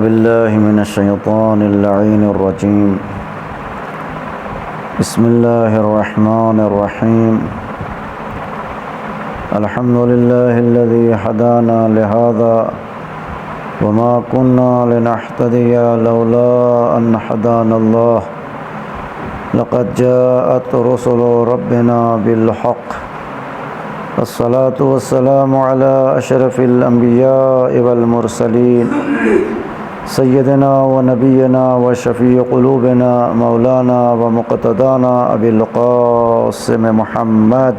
بالله من الشيطان اللعين الرجيم. بسم الله الرحمن الرحيم. الحمد لله الذي هدانا لهذا وما كنا لنهتدي لولا أن هدانا الله. لقد جاءت رسل ربنا بالحق. الصلاة والسلام على أشرف الأنبياء والمرسلين سيدنا ونبينا وشفيع قلوبنا مولانا ومقتدانا أبي القاسم محمد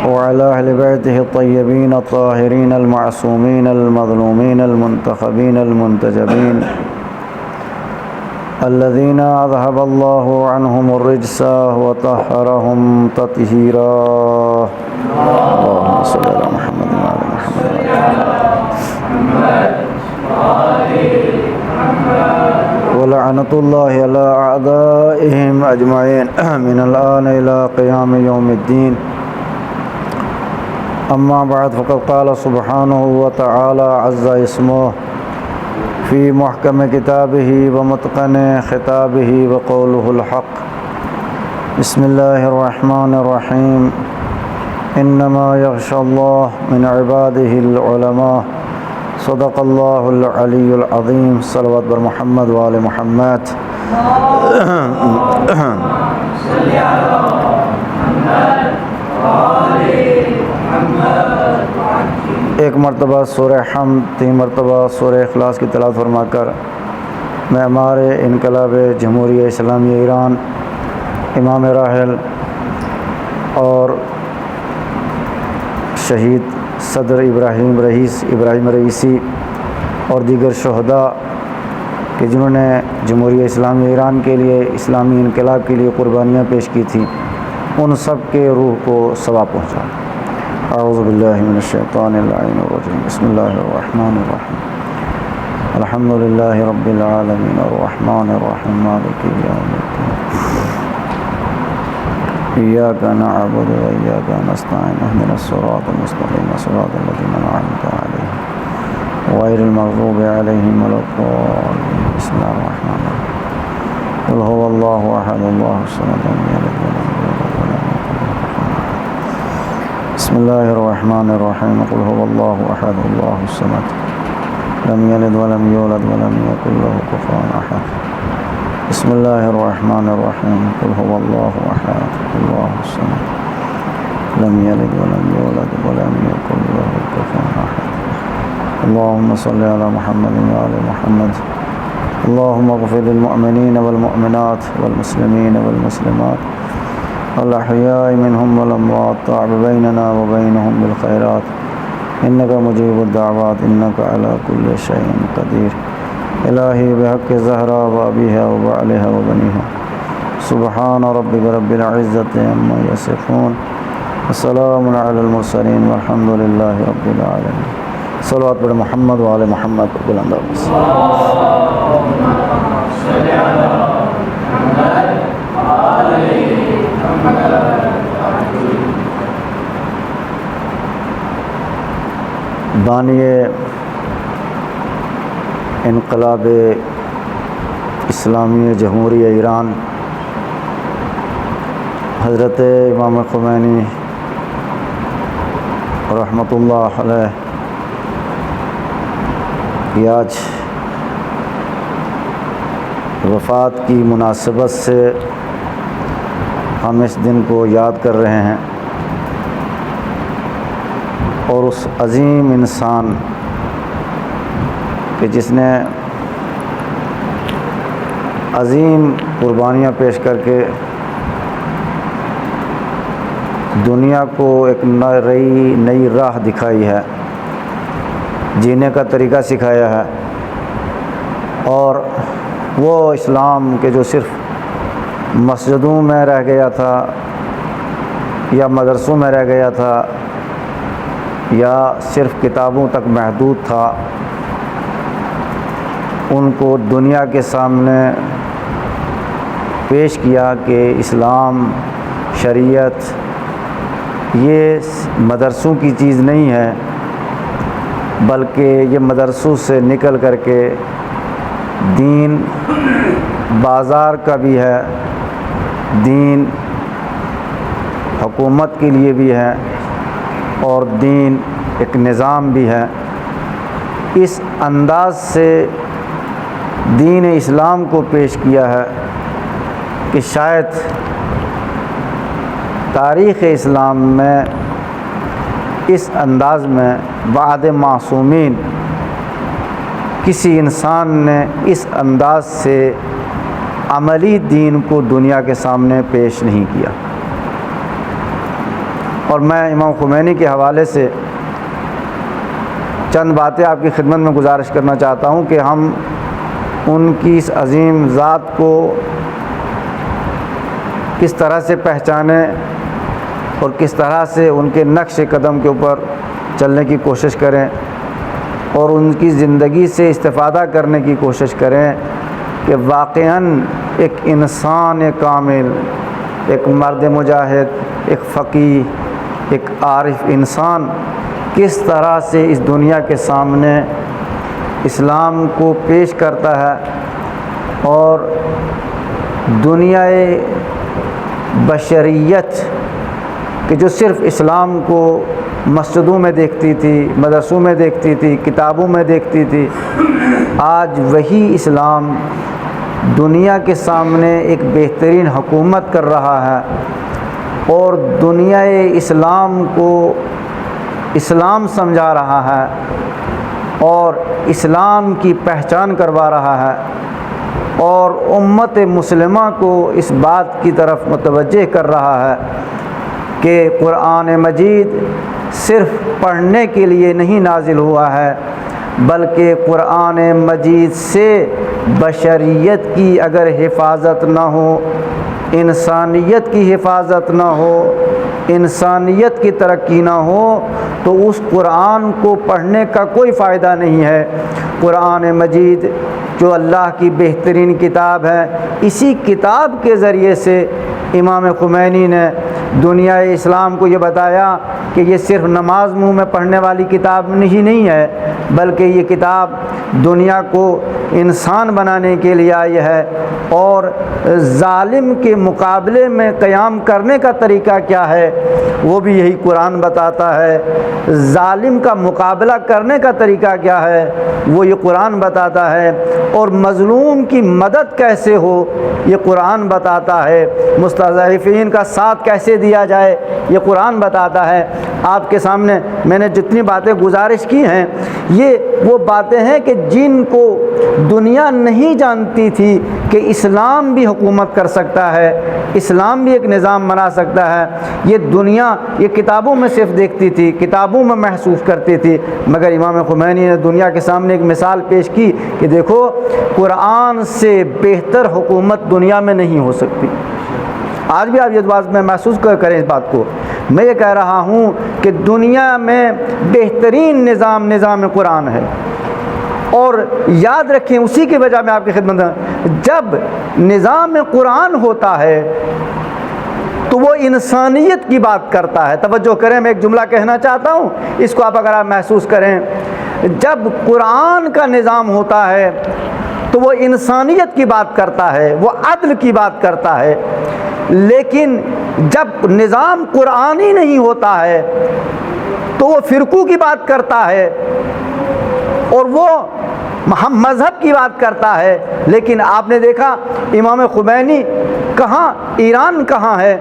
وعلى أهل بيته الطيبين الطاهرين المعصومين المظلومين المنتخبين المنتجبين الذين أذهب الله عنهم الرجس وطهرهم تطهيرا. اللهم صل على محمد وعلى محمد ولعنة الله على أعدائهم أجمعين من الآن إلى قيام يوم الدين. أما بعد فقد قال سبحانه وتعالى عز اسمه في محكم كتابه ومتقن خطابه وقوله الحق. بسم الله الرحمن الرحيم. إنما يخشى الله من عباده العلماء. صدق الله العلي العظيم. صلوات بر محمد وآل محمد. ایک مرتبہ سورہ حمد، 3 مرتبہ سورہ اخلاص کی تلاوت فرما کر میں ہمارے انقلاب جمہوریہ اسلامی ایران امام راحل اور شہید صدر ابراہیم رئیسی اور دیگر شہداء کہ جنہوں نے جمہوریہ اسلامی ایران کے لیے، اسلامی انقلاب کے لیے قربانیاں پیش کی تھیں، ان سب کے روح کو ثواب پہنچا. اعوذ باللہ من الشیطان اللعین الرجیم. بسم اللہ الرحمن الرحیم. الحمد للہ رب العالمین الرحمن الرحیم مالک یوم الدین. ایاک نعبد و ایاک نستعین اهدنا الصراط المستقیم صراط الذین انعمت علیہم غیر المغضوب علیہم ولا الضالین. بسم اللہ الرحمن الرحیم. قل هو اللہ احد اللہ الصمد لم یلد ولم یولد ولم یکن له کفوا احد. بسم اللہ الرحمن الرحیم. قل هو اللہ احد اللہ الصمد لم یلد ولم یولد ولم یکن له کفوا احد. بسم اللہ الرحمن الرحیم. قل هو اللہ احد اللہ الصمد لم یلد ولم یولد ولم یکن له کفوا احد. اللهم صل على محمد وآل محمد. اللهم اغفر للمؤمنين والمؤمنات والمسلمين والمسلمات الأحياء منهم والأموات. تعب بيننا وبينهم بالخيرات إنك مجيب الدعوات إنك على كل شيء قدير. إلهي بحق الزهراء وأبيها وبعلها وبنيها سبحان ربك رب العزة عما يصفون وسلام على المرسلين والحمد لله رب العالمين. صلوات بر محمد وآل محمد. بلند آواز. بانی انقلاب اسلامی جمہوریہ ایران حضرت امام خمینی رحمۃ اللہ علیہ کی آج وفات کی مناسبت سے ہم اس دن کو یاد کر رہے ہیں، اور اس عظیم انسان کہ جس نے عظیم قربانیاں پیش کر کے دنیا کو ایک نئی راہ دکھائی ہے، جینے کا طریقہ سکھایا ہے، اور وہ اسلام کہ جو صرف مسجدوں میں رہ گیا تھا یا مدرسوں میں رہ گیا تھا یا صرف کتابوں تک محدود تھا، ان کو دنیا کے سامنے پیش کیا کہ اسلام، شریعت یہ مدرسوں کی چیز نہیں ہے، بلکہ یہ مدرسوں سے نکل کر کے دین بازار کا بھی ہے، دین حکومت کے لیے بھی ہے، اور دین ایک نظام بھی ہے۔ اس انداز سے دین اسلام کو پیش کیا ہے کہ شاید تاریخ اسلام میں اس انداز میں بعد معصومین کسی انسان نے اس انداز سے عملی دین کو دنیا کے سامنے پیش نہیں کیا۔ اور میں امام خمینی کے حوالے سے چند باتیں آپ کی خدمت میں گزارش کرنا چاہتا ہوں کہ ہم ان کی اس عظیم ذات کو کس طرح سے پہچانیں اور کس طرح سے ان کے نقش قدم کے اوپر چلنے کی کوشش کریں اور ان کی زندگی سے استفادہ کرنے کی کوشش کریں کہ واقعاً ایک انسان کامل، ایک مرد مجاہد، ایک فقیہ، ایک عارف انسان کس طرح سے اس دنیا کے سامنے اسلام کو پیش کرتا ہے، اور دنیا بشریت کہ جو صرف اسلام کو مسجدوں میں دیکھتی تھی، مدرسوں میں دیکھتی تھی، کتابوں میں دیکھتی تھی، آج وہی اسلام دنیا کے سامنے ایک بہترین حکومت کر رہا ہے اور دنیا اسلام کو اسلام سمجھا رہا ہے اور اسلام کی پہچان کروا رہا ہے، اور امت مسلمہ کو اس بات کی طرف متوجہ کر رہا ہے کہ قرآن مجید صرف پڑھنے کے لیے نہیں نازل ہوا ہے، بلکہ قرآن مجید سے بشریت کی اگر حفاظت نہ ہو، انسانیت کی حفاظت نہ ہو، انسانیت کی ترقی نہ ہو، تو اس قرآن کو پڑھنے کا کوئی فائدہ نہیں ہے۔ قرآن مجید جو اللہ کی بہترین کتاب ہے، اسی کتاب کے ذریعے سے امام خمینی نے دنیا اسلام کو یہ بتایا کہ یہ صرف نماز منہ میں پڑھنے والی کتاب نہیں ہے، بلکہ یہ کتاب دنیا کو انسان بنانے کے لیے آئی ہے، اور ظالم کے مقابلے میں قیام کرنے کا طریقہ کیا ہے وہ بھی یہی قرآن بتاتا ہے، ظالم کا مقابلہ کرنے کا طریقہ کیا ہے وہ یہ قرآن بتاتا ہے، اور مظلوم کی مدد کیسے ہو یہ قرآن بتاتا ہے، مستضعفین کا ساتھ کیسے دیا جائے یہ قرآن بتاتا ہے۔ آپ کے سامنے میں نے جتنی باتیں گزارش کی ہیں یہ وہ باتیں ہیں کہ جن کو دنیا نہیں جانتی تھی کہ اسلام بھی حکومت کر سکتا ہے، اسلام بھی ایک نظام بنا سکتا ہے، یہ دنیا یہ کتابوں میں صرف دیکھتی تھی، کتابوں میں محسوس کرتی تھی، مگر امام خمینی نے دنیا کے سامنے ایک مثال پیش کی کہ دیکھو قرآن سے بہتر حکومت دنیا میں نہیں ہو سکتی۔ آج بھی آپ یہ بات میں محسوس کریں اس بات کو، میں یہ کہہ رہا ہوں کہ دنیا میں بہترین نظام قرآن ہے، اور یاد رکھیں اسی کی وجہ میں آپ کی خدمت میں جب نظام قرآن ہوتا ہے تو وہ انسانیت کی بات کرتا ہے۔ توجہ کریں، میں ایک جملہ کہنا چاہتا ہوں، اس کو اگر آپ محسوس کریں، جب قرآن کا نظام ہوتا ہے تو وہ انسانیت کی بات کرتا ہے، وہ عدل کی بات کرتا ہے، لیکن جب نظام قرآنی نہیں ہوتا ہے تو وہ فرقوں کی بات کرتا ہے اور وہ مذہب کی بات کرتا ہے۔ لیکن آپ نے دیکھا امام خمینی کہاں، ایران کہاں ہے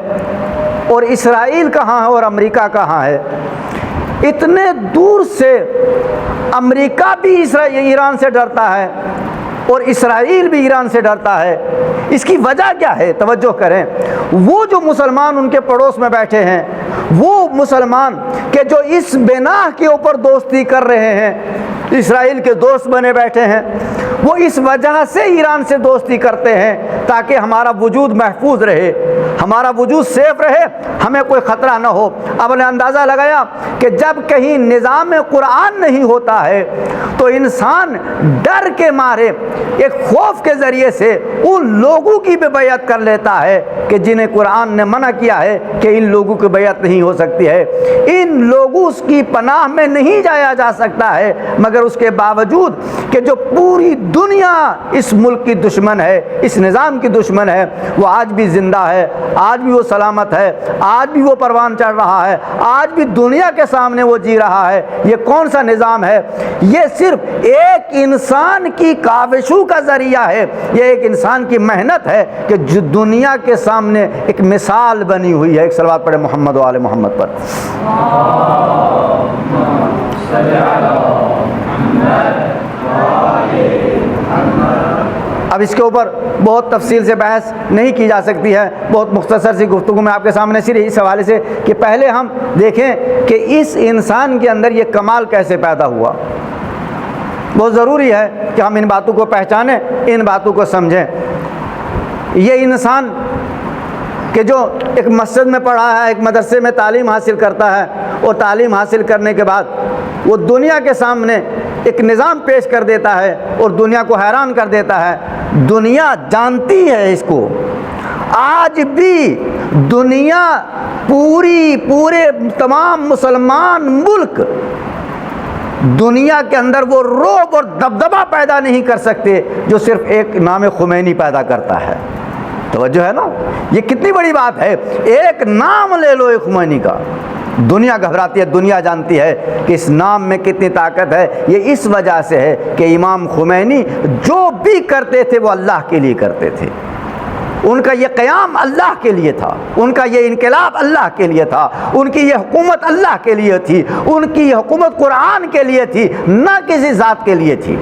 اور اسرائیل کہاں ہے اور امریکہ کہاں ہے؟ اتنے دور سے امریکہ بھی ایران سے ڈرتا ہے اور اسرائیل بھی ایران سے ڈرتا ہے۔ اس کی وجہ کیا ہے؟ توجہ کریں، وہ جو مسلمان ان کے پڑوس میں بیٹھے ہیں، وہ مسلمان کہ جو اس بنا کے اوپر دوستی کر رہے ہیں اسرائیل کے دوست بنے بیٹھے ہیں، وہ اس وجہ سے ایران سے دوستی کرتے ہیں تاکہ ہمارا وجود محفوظ رہے، ہمارا وجود سیف رہے، ہمیں کوئی خطرہ نہ ہو۔ اب نے اندازہ لگایا کہ جب کہیں نظام قرآن نہیں ہوتا ہے تو انسان ڈر کے مارے ایک خوف کے ذریعے سے ان لوگوں کی بھی بیعت کر لیتا ہے کہ جنہیں قرآن نے منع کیا ہے کہ ان لوگوں کی بیعت نہیں ہو سکتی ہے، ان لوگوں کی پناہ میں نہیں جایا جا سکتا ہے، مگر اس کے باوجود کہ جو پوری دنیا اس ملک کی دشمن ہے، اس نظام کی دشمن ہے، وہ آج بھی زندہ ہے، آج بھی وہ سلامت ہے، آج بھی وہ پروان چڑھ رہا ہے، آج بھی دنیا کے سامنے وہ جی رہا ہے۔ یہ کون سا نظام ہے؟ یہ صرف ایک انسان کی کاوشوں کا ذریعہ ہے، یہ ایک انسان کی محنت ہے کہ جو دنیا کے سامنے ایک مثال بنی ہوئی ہے۔ ایک صلوات پڑھے محمد و آل محمد پر۔ اب اس کے اوپر بہت تفصیل سے بحث نہیں کی جا سکتی ہے، بہت مختصر سی گفتگو میں آپ کے سامنے صرف اس حوالے سے کہ پہلے ہم دیکھیں کہ اس انسان کے اندر یہ کمال کیسے پیدا ہوا۔ بہت ضروری ہے کہ ہم ان باتوں کو پہچانیں، ان باتوں کو سمجھیں۔ یہ انسان کہ جو ایک مسجد میں پڑھا ہے، ایک مدرسے میں تعلیم حاصل کرتا ہے، اور تعلیم حاصل کرنے کے بعد وہ دنیا کے سامنے ایک نظام پیش کر دیتا ہے اور دنیا کو حیران کر دیتا ہے۔ دنیا جانتی ہے اس کو، آج بھی دنیا پورے تمام مسلمان ملک دنیا کے اندر وہ رعب اور دبدبہ پیدا نہیں کر سکتے جو صرف ایک نام خمینی پیدا کرتا ہے۔ توجہ ہے نا، یہ کتنی بڑی بات ہے۔ ایک نام لے لو ایک خمینی کا، دنیا گھبراتی ہے، دنیا جانتی ہے کہ اس نام میں کتنی طاقت ہے۔ یہ اس وجہ سے ہے کہ امام خمینی جو بھی کرتے تھے وہ اللہ کے لیے کرتے تھے، ان کا یہ قیام اللہ کے لیے تھا، ان کا یہ انقلاب اللہ کے لیے تھا، ان کی یہ حکومت اللہ کے لیے تھی، ان کی یہ حکومت قرآن کے لیے تھی، نہ کسی ذات کے لیے تھی۔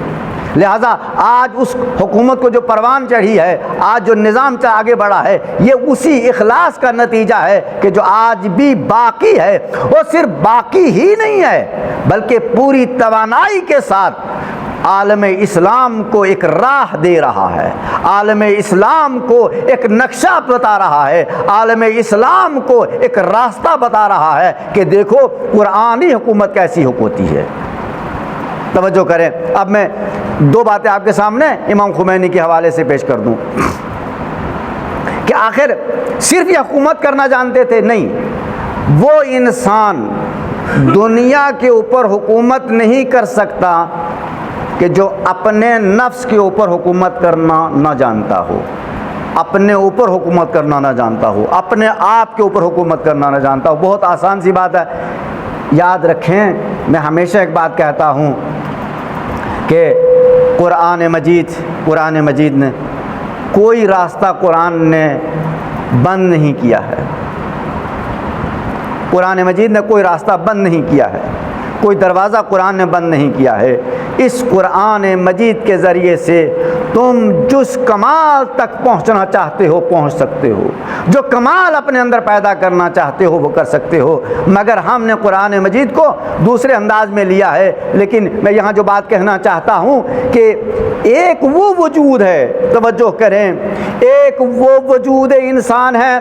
لہذا آج اس حکومت کو جو پروان چڑھی ہے، آج جو نظام سے آگے بڑھا ہے، یہ اسی اخلاص کا نتیجہ ہے کہ جو آج بھی باقی ہے، وہ صرف باقی ہی نہیں ہے بلکہ پوری توانائی کے ساتھ عالم اسلام کو ایک راہ دے رہا ہے، عالم اسلام کو ایک نقشہ بتا رہا ہے، عالم اسلام کو ایک راستہ بتا رہا ہے کہ دیکھو قرآنی حکومت کیسی ہوتی ہے۔ توجہ کریں، اب میں دو باتیں آپ کے سامنے امام خمینی کے حوالے سے پیش کر دوں کہ آخر صرف یہ حکومت کرنا جانتے تھے؟ نہیں، وہ انسان دنیا کے اوپر حکومت نہیں کر سکتا کہ جو اپنے نفس کے اوپر حکومت کرنا نہ جانتا ہو، اپنے اوپر حکومت کرنا نہ جانتا ہو، اپنے آپ کے اوپر حکومت کرنا نہ جانتا ہو۔ بہت آسان سی بات ہے، یاد رکھیں، میں ہمیشہ ایک بات کہتا ہوں کہ قرآن مجید نے کوئی راستہ قرآن نے بند نہیں کیا ہے، قرآن مجید نے کوئی راستہ بند نہیں کیا ہے، کوئی دروازہ قرآن نے بند نہیں کیا ہے۔ اس قرآن مجید کے ذریعے سے تم جس کمال تک پہنچنا چاہتے ہو پہنچ سکتے ہو، جو کمال اپنے اندر پیدا کرنا چاہتے ہو وہ کر سکتے ہو، مگر ہم نے قرآن مجید کو دوسرے انداز میں لیا ہے۔ لیکن میں یہاں جو بات کہنا چاہتا ہوں کہ ایک وہ وجود ہے، توجہ کریں، ایک وہ وجود انسان ہے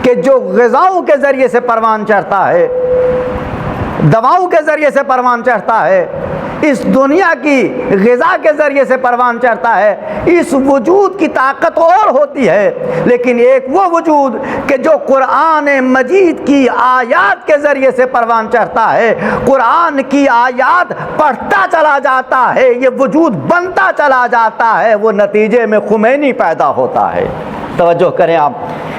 کہ جو غذاؤں کے ذریعے سے پروان چڑھتا ہے، دواؤں کے ذریعے سے پروان چڑھتا ہے، اس دنیا کی غذا کے ذریعے سے پروان چڑھتا ہے۔ اس وجود کی طاقت اور ہوتی ہے، لیکن ایک وہ وجود کہ جو قرآن مجید کی آیات کے ذریعے سے پروان چڑھتا ہے، قرآن کی آیات پڑھتا چلا جاتا ہے، یہ وجود بنتا چلا جاتا ہے، وہ نتیجے میں خمینی پیدا ہوتا ہے۔ توجہ کریں آپ،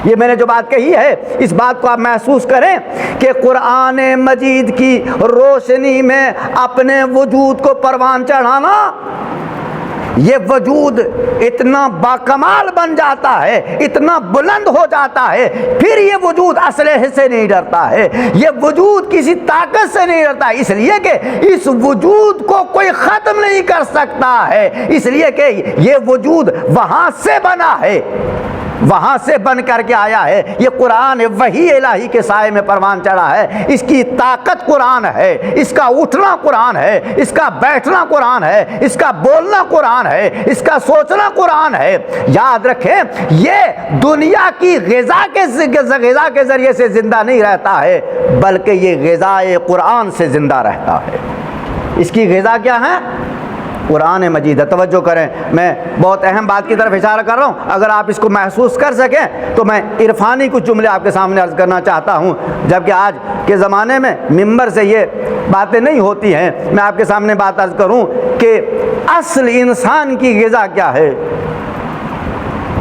یہ میں نے جو بات کہی ہے اس بات کو آپ محسوس کریں کہ قرآن مجید کی روشنی میں اپنے وجود کو پروان چڑھانا، یہ وجود اتنا باکمال بن جاتا ہے، اتنا بلند ہو جاتا ہے، پھر یہ وجود اسلحے سے نہیں ڈرتا ہے، یہ وجود کسی طاقت سے نہیں ڈرتا، اس لیے کہ اس وجود کو کوئی ختم نہیں کر سکتا ہے، اس لیے کہ یہ وجود وہاں سے بنا ہے، وہاں سے بن کر کے آیا ہے. یہ قرآن وحی الہی کے سائے میں پروان چڑھا ہے. اس کی طاقت قرآن ہے, اس کا اٹھنا قرآن ہے, اس کا بیٹھنا قرآن ہے, اس کا بولنا قرآن ہے, اس کا سوچنا قرآن ہے. یاد رکھیں, یہ دنیا کی غذا کے ذریعے سے زندہ نہیں رہتا ہے, بلکہ یہ غذائے قرآن سے زندہ رہتا ہے. اس کی غذا کیا ہے؟ قرآن مجید ہے. توجہ کریں, میں بہت اہم بات کی طرف اشارہ کر رہا ہوں. اگر آپ اس کو محسوس کر سکیں تو میں عرفانی کچھ جملے آپ کے سامنے عرض کرنا چاہتا ہوں, جبکہ آج کے زمانے میں ممبر سے یہ باتیں نہیں ہوتی ہیں. میں آپ کے سامنے بات عرض کروں کہ اصل انسان کی غذا کیا ہے.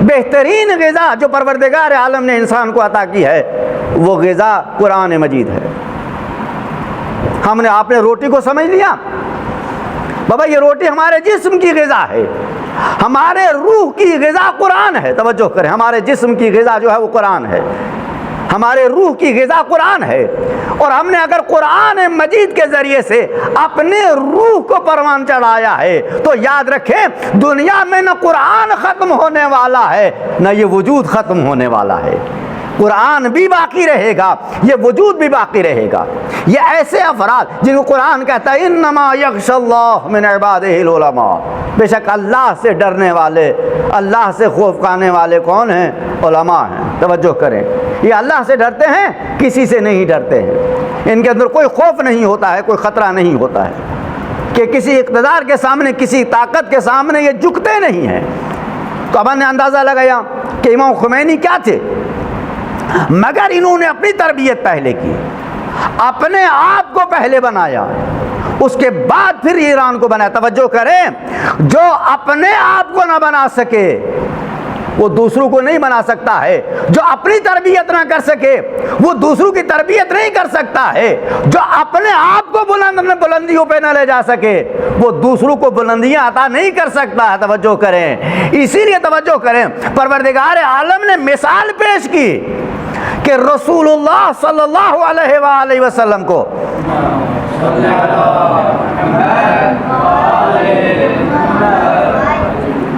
بہترین غذا جو پروردگار عالم نے انسان کو عطا کی ہے وہ غذا قرآن مجید ہے. آپ نے روٹی کو سمجھ لیا, بابا یہ روٹی ہمارے جسم کی غذا ہے, ہمارے روح کی غذا قرآن ہے. توجہ کریں, ہمارے جسم کی غذا جو ہے وہ قرآن ہے, ہمارے روح کی غذا قرآن ہے. اور ہم نے اگر قرآن مجید کے ذریعے سے اپنے روح کو پروان چڑھایا ہے تو یاد رکھیں دنیا میں نہ قرآن ختم ہونے والا ہے نہ یہ وجود ختم ہونے والا ہے. قرآن بھی باقی رہے گا, یہ وجود بھی باقی رہے گا. یہ ایسے افراد جن کو قرآن کہتا ہے انما یخشی اللہ من عبادہ العلماء, بے شک اللہ سے ڈرنے والے, اللہ سے خوف کھانے والے کون ہیں؟ علماء ہیں. توجہ کریں, یہ اللہ سے ڈرتے ہیں, کسی سے نہیں ڈرتے ہیں. ان کے اندر کوئی خوف نہیں ہوتا ہے, کوئی خطرہ نہیں ہوتا ہے کہ کسی اقتدار کے سامنے, کسی طاقت کے سامنے یہ جھکتے نہیں ہیں. تو اب ہم نے اندازہ لگایا کہ امام خمینی کیا تھے, مگر انہوں نے اپنی تربیت پہلے کی, اپنے آپ کو پہلے بنایا, اس کے بعد پھر ایران کو بنایا. توجہ کریں, جو اپنے آپ کو نہ بنا سکے وہ دوسروں کو نہیں بنا سکتا ہے. جو اپنی تربیت نہ کر سکے وہ دوسروں کی تربیت نہیں کر سکتا ہے. جو اپنے آپ کو بلندیوں پہ نہ لے جا سکے وہ دوسروں کو بلندیاں عطا نہیں کر سکتا ہے. توجہ کریں, اسی لیے توجہ کریں, پروردگار عالم نے مثال پیش کی کہ رسول اللہ صلی اللہ علیہ وآلہ وسلم کو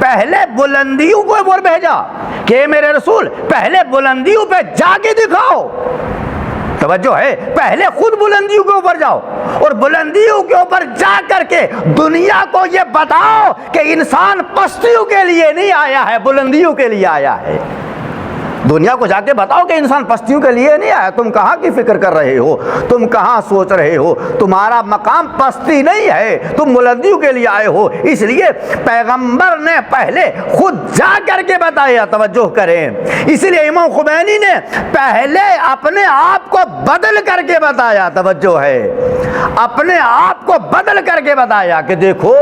پہلے بلندیوں کو اوپر بھیجا کہ میرے رسول پہلے بلندیوں پہ جا کے دکھاؤ. توجہ ہے, پہلے خود بلندیوں کے اوپر جاؤ اور بلندیوں کے اوپر جا کر کے دنیا کو یہ بتاؤ کہ انسان پستیوں کے لیے نہیں آیا ہے, بلندیوں کے لیے آیا ہے. دنیا کو جا کے بتاؤ کہ انسان پستیوں کے لیے نہیں آیا. تم کہاں کی فکر کر رہے ہو, تم کہاں سوچ رہے ہو, تمہارا مقام پستی نہیں ہے, تم بلندیوں کے لیے آئے ہو. اس لیے پیغمبر نے پہلے خود جا کر کے بتایا. توجہ کریں, اسی لیے امام خمینی نے پہلے اپنے آپ کو بدل کر کے بتایا. توجہ ہے, اپنے آپ کو بدل کر کے بتایا کہ دیکھو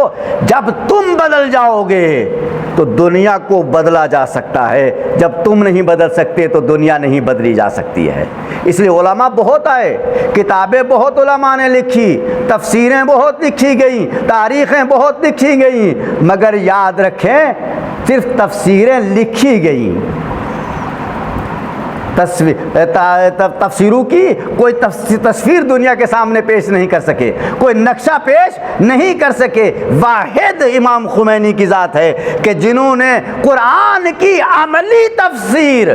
جب تم بدل جاؤ گے تو دنیا کو بدلا جا سکتا ہے, جب تم نہیں بدل سکتے تو دنیا نہیں بدلی جا سکتی ہے. اس لیے علماء بہت آئے, کتابیں بہت علماء نے لکھی, تفسیریں بہت لکھی گئیں, تاریخیں بہت لکھی گئیں, مگر یاد رکھیں صرف تفسیریں لکھی گئیں, تفسیروں کی کوئی تصویر دنیا کے سامنے پیش نہیں کر سکے, کوئی نقشہ پیش نہیں کر سکے. واحد امام خمینی کی ذات ہے کہ جنہوں نے قرآن کی عملی تفسیر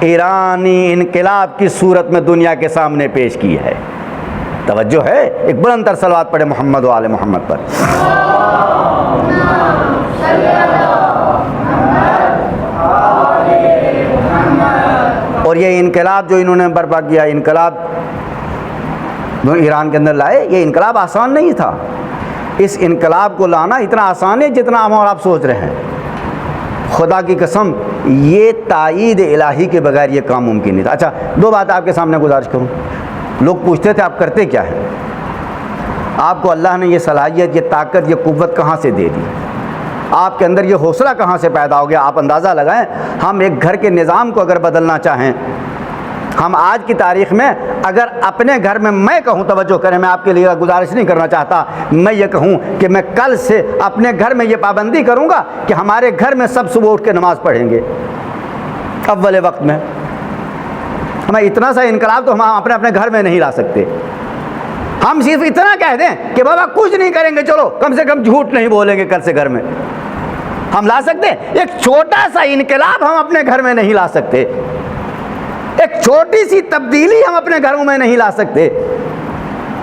ایرانی انقلاب کی صورت میں دنیا کے سامنے پیش کی ہے. توجہ ہے, ایک بلند تر صلوات پڑھے محمد و آل محمد پر. اور یہ انقلاب جو انہوں نے برپا کیا, انقلاب ایران کے اندر لائے, یہ انقلاب آسان نہیں تھا. اس انقلاب کو لانا اتنا آسان ہے جتنا ہم اور آپ سوچ رہے ہیں. خدا کی قسم یہ تائید الہی کے بغیر یہ کام ممکن نہیں تھا. اچھا, دو بات آپ کے سامنے گزارش کروں. لوگ پوچھتے تھے آپ کرتے کیا ہیں, آپ کو اللہ نے یہ صلاحیت, یہ طاقت, یہ قوت کہاں سے دے دی, آپ کے اندر یہ حوصلہ کہاں سے پیدا ہو گیا. آپ اندازہ لگائیں, ہم ایک گھر کے نظام کو اگر بدلنا چاہیں, ہم آج کی تاریخ میں اگر اپنے گھر میں کہوں, توجہ کریں, میں آپ کے لیے گزارش نہیں کرنا چاہتا, میں یہ کہوں کہ میں کل سے اپنے گھر میں یہ پابندی کروں گا کہ ہمارے گھر میں سب صبح اٹھ کے نماز پڑھیں گے اول وقت میں. ہمیں اتنا سا انقلاب تو ہم اپنے گھر میں نہیں لا سکتے. ہم صرف اتنا کہہ دیں کہ بابا کچھ نہیں کریں گے, چلو کم سے کم جھوٹ نہیں بولیں گے کل سے گھر میں. ہم لا سکتے ہیں؟ ایک چھوٹا سا انقلاب ہم اپنے گھر میں نہیں لا سکتے، ایک چھوٹی سی تبدیلی ہم اپنے گھروں میں نہیں لا سکتے،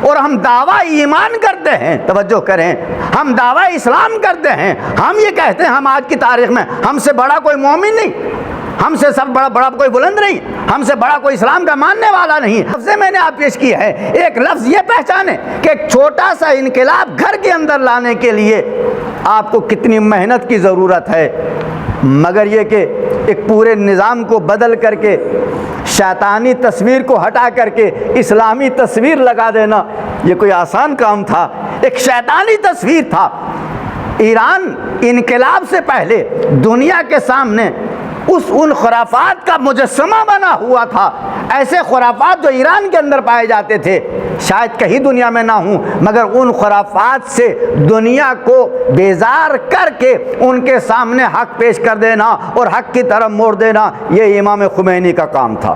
اور ہم دعویٰ ایمان کرتے ہیں، توجہ کریں، ہم دعویٰ اسلام کرتے ہیں، ہم یہ کہتے ہیں ہم آج کی تاریخ میں ہم سے بڑا کوئی مومن نہیں، ہم سے سب بڑا کوئی بلند نہیں، ہم سے بڑا کوئی اسلام کا ماننے والا نہیں۔ لفظ میں نے آپ پیش کیا ہے، ایک لفظ یہ پہچانے کہ ایک چھوٹا سا انقلاب گھر کے اندر لانے کے لیے آپ کو کتنی محنت کی ضرورت ہے، مگر یہ کہ ایک پورے نظام کو بدل کر کے شیطانی تصویر کو ہٹا کر کے اسلامی تصویر لگا دینا یہ کوئی آسان کام تھا؟ ایک شیطانی تصویر تھا۔ ایران انقلاب سے پہلے دنیا کے سامنے ان خرافات کا مجسمہ بنا ہوا تھا۔ ایسے خرافات جو ایران کے اندر پائے جاتے تھے شاید کہیں دنیا میں نہ ہوں، مگر ان خرافات سے دنیا کو بیزار کر کے ان کے سامنے حق پیش کر دینا اور حق کی طرف موڑ دینا یہ امام خمینی کا کام تھا۔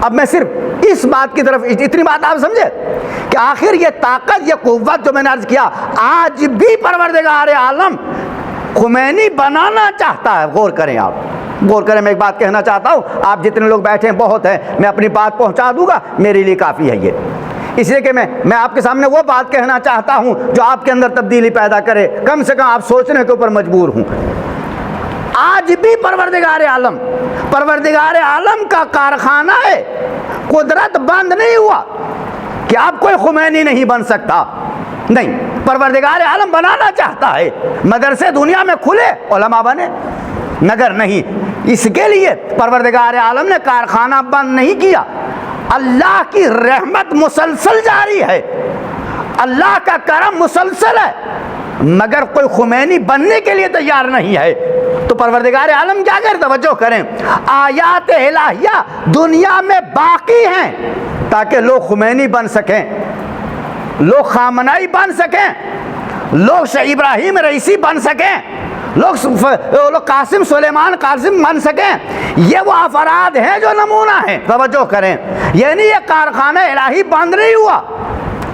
اب میں صرف اس بات کی طرف اتنی بات آپ سمجھے کہ آخر یہ طاقت، یہ قوت جو میں نے عرض کیا آج بھی پروردگار عالم خمینی بنانا چاہتا ہے۔ غور کریں، آپ غور کریں، میں ایک بات کہنا چاہتا ہوں، آپ جتنے لوگ بیٹھے ہیں بہت ہیں، میں اپنی بات پہنچا دوں گا، میرے لیے کافی ہے یہ، اس لیے کہ میں آپ کے سامنے وہ بات کہنا چاہتا ہوں جو آپ کے اندر تبدیلی پیدا کرے، کم سے کم آپ سوچنے کے اوپر مجبور ہوں۔ آج بھی پروردگار عالم کا کارخانہ ہے، قدرت بند نہیں ہوا کہ آپ کوئی خمینی نہیں بن سکتا، نہیں، پروردگار عالم بنانا چاہتا ہے، مدرسے دنیا میں کھلے، علماء بنے، مگر نہیں، اس کے لیے پروردگار عالم نے کارخانہ بند نہیں کیا۔ اللہ کی رحمت مسلسل جاری ہے، اللہ کا کرم مسلسل ہے، مگر کوئی خمینی بننے کے لیے تیار نہیں ہے۔ تو پروردگار عالم کیا کرے؟ توجہ کریں، آیات الہیہ دنیا میں باقی ہیں تاکہ لوگ خمینی بن سکیں، لوگ خامنائی بن سکیں، لوگ ابراہیم رئیسی بن سکیں، لوگ قاسم سلیمان قاسم بن سکیں۔ یہ وہ افراد ہیں جو نمونہ ہیں، توجہ کریں، یعنی یہ کارخانہ الہی بند نہیں ہوا،